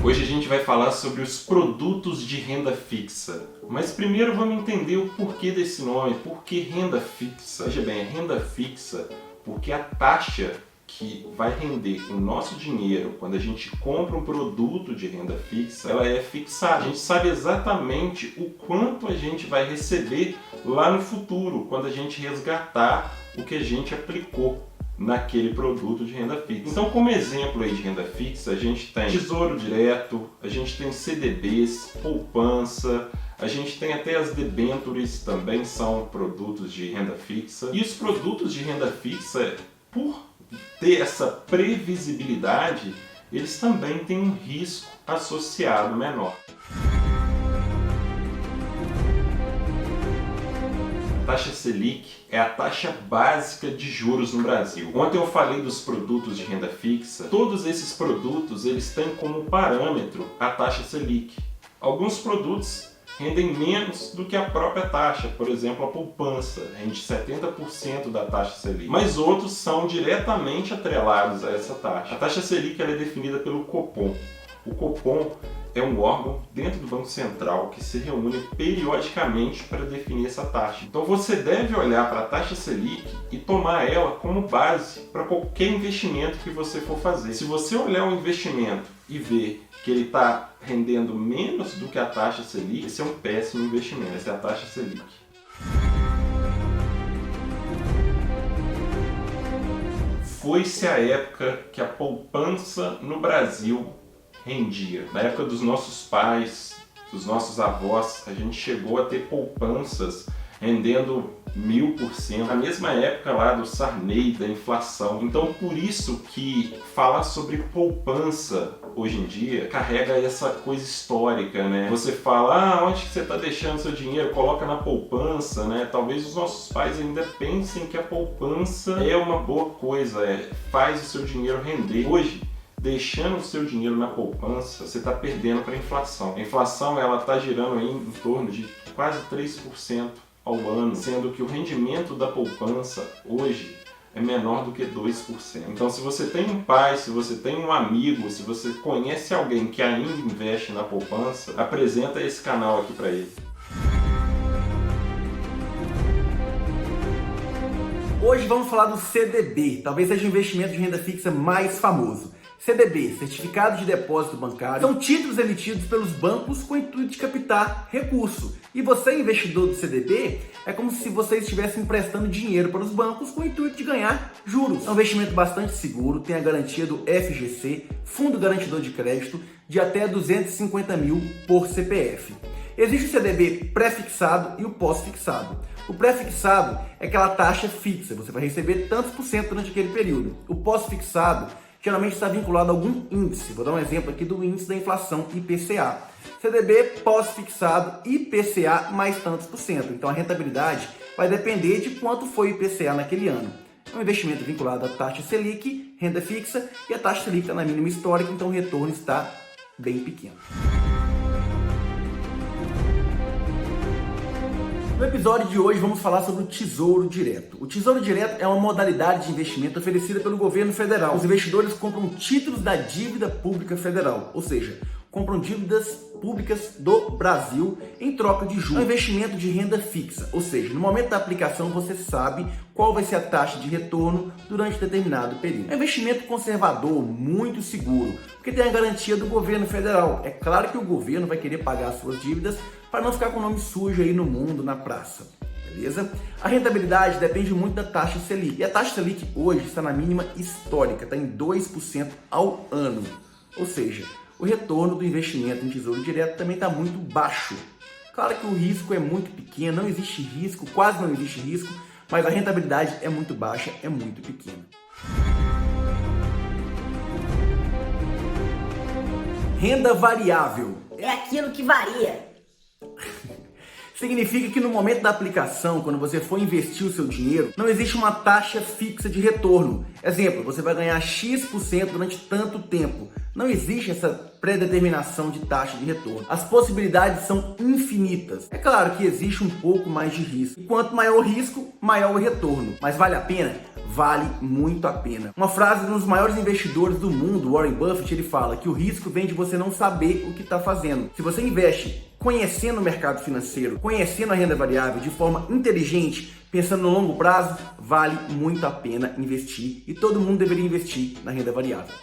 Hoje a gente vai falar sobre os produtos de renda fixa. Mas primeiro vamos entender o porquê desse nome, por que renda fixa. Veja bem, é renda fixa porque a taxa que vai render o nosso dinheiro quando a gente compra um produto de renda fixa, ela é fixada. A gente sabe exatamente o quanto a gente vai receber lá no futuro, quando a gente resgatar o que a gente aplicou naquele produto de renda fixa. Então, como exemplo aí de renda fixa, a gente tem Tesouro Direto, a gente tem CDBs, poupança, a gente tem até as debêntures, também são produtos de renda fixa. E os produtos de renda fixa, por ter essa previsibilidade, eles também têm um risco associado menor. A taxa Selic é a taxa básica de juros no Brasil. Ontem eu falei dos produtos de renda fixa. Todos esses produtos eles têm como parâmetro a taxa Selic. Alguns produtos rendem menos do que a própria taxa, por exemplo a poupança rende 70% da taxa Selic, mas outros são diretamente atrelados a essa taxa. A taxa Selic ela é definida pelo Copom. O Copom é um órgão dentro do Banco Central que se reúne periodicamente para definir essa taxa. Então você deve olhar para a taxa Selic e tomar ela como base para qualquer investimento que você for fazer. Se você olhar um investimento e ver que ele está rendendo menos do que a taxa Selic, esse é um péssimo investimento, essa é a taxa Selic. Foi-se a época que a poupança no Brasil rendia. Na época dos nossos pais, dos nossos avós, a gente chegou a ter poupanças rendendo 1000%, na mesma época lá do Sarney, da inflação. Então por isso que falar sobre poupança hoje em dia carrega essa coisa histórica, né? Você fala, onde que você está deixando seu dinheiro? Coloca na poupança, né? Talvez os nossos pais ainda pensem que a poupança é uma boa coisa, faz o seu dinheiro render. Hoje, deixando o seu dinheiro na poupança, você está perdendo para a inflação. A inflação ela está girando aí em torno de quase 3% ao ano, sendo que o rendimento da poupança hoje é menor do que 2%. Então se você tem um pai, se você tem um amigo, se você conhece alguém que ainda investe na poupança, apresenta esse canal aqui para ele. Hoje vamos falar do CDB, talvez seja o investimento de renda fixa mais famoso. CDB, Certificado de Depósito Bancário, são títulos emitidos pelos bancos com o intuito de captar recurso. E você, investidor do CDB, é como se você estivesse emprestando dinheiro para os bancos com o intuito de ganhar juros. É um investimento bastante seguro, tem a garantia do FGC, Fundo Garantidor de Crédito, de até 250 mil por CPF. Existe o CDB pré-fixado e o pós-fixado. O pré-fixado é aquela taxa fixa, você vai receber tantos por cento durante aquele período. O pós-fixado geralmente está vinculado a algum índice. Vou dar um exemplo aqui do índice da inflação IPCA. CDB pós-fixado IPCA mais tantos por cento. Então a rentabilidade vai depender de quanto foi o IPCA naquele ano. É um investimento vinculado à taxa Selic, renda fixa, e a taxa Selic está na mínima histórica, então o retorno está bem pequeno. No episódio de hoje vamos falar sobre o Tesouro Direto. O Tesouro Direto é uma modalidade de investimento oferecida pelo governo federal. Os investidores compram títulos da dívida pública federal, ou seja, compram dívidas públicas do Brasil em troca de juros. É um investimento de renda fixa, ou seja, no momento da aplicação você sabe qual vai ser a taxa de retorno durante determinado período. É um investimento conservador, muito seguro, porque tem a garantia do governo federal. É claro que o governo vai querer pagar as suas dívidas para não ficar com o nome sujo aí no mundo, na praça. Beleza? A rentabilidade depende muito da taxa Selic. E a taxa Selic hoje está na mínima histórica, está em 2% ao ano. Ou seja, o retorno do investimento em Tesouro Direto também está muito baixo. Claro que o risco é muito pequeno, não existe risco, quase não existe risco, mas a rentabilidade é muito baixa, é muito pequena. Renda variável. É aquilo que varia. Significa que no momento da aplicação, quando você for investir o seu dinheiro, não existe uma taxa fixa de retorno. Exemplo, você vai ganhar X% durante tanto tempo. Não existe essa predeterminação de taxa de retorno. As possibilidades são infinitas. É claro que existe um pouco mais de risco. E quanto maior o risco, maior o retorno. Mas vale a pena? Vale muito a pena. Uma frase de um dos maiores investidores do mundo, Warren Buffett, ele fala que o risco vem de você não saber o que está fazendo. Se você investe conhecendo o mercado financeiro, conhecendo a renda variável de forma inteligente, pensando no longo prazo, vale muito a pena investir e todo mundo deveria investir na renda variável.